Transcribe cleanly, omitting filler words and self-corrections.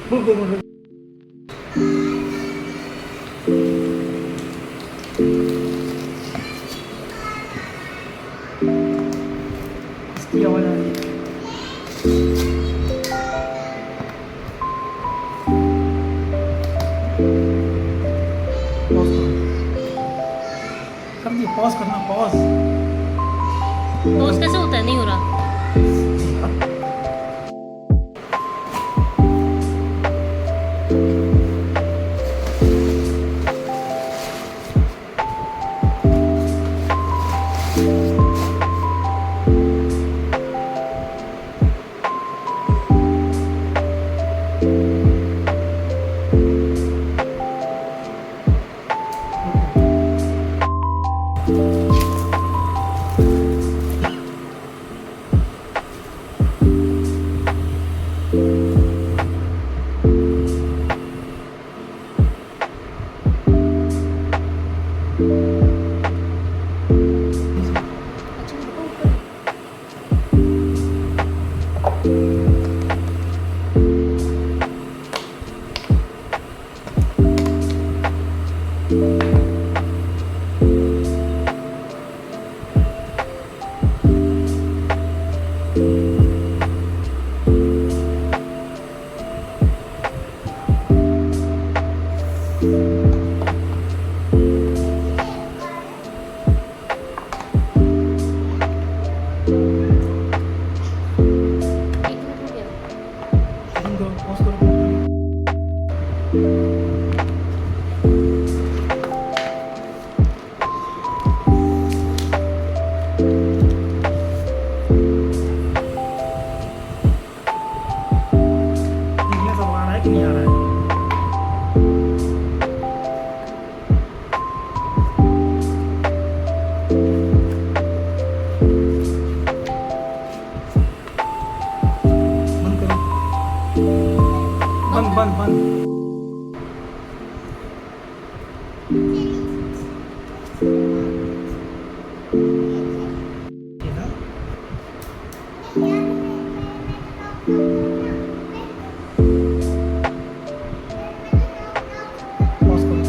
बोल बोल बोल इसकी आवाज आ रही है। पॉज करो, कर दिया, पॉज करना, पॉज। पॉज कैसे होता है? नहीं हो रहा। अच्छा रुको ऊपर। एक मिनट हो गया। बंद करो, पॉज करो, पॉज करो। देखिए सब आ रहा है कि नहीं आ रहा है। बंद करो, बंद बंद बंद। ये ना, पॉज करो।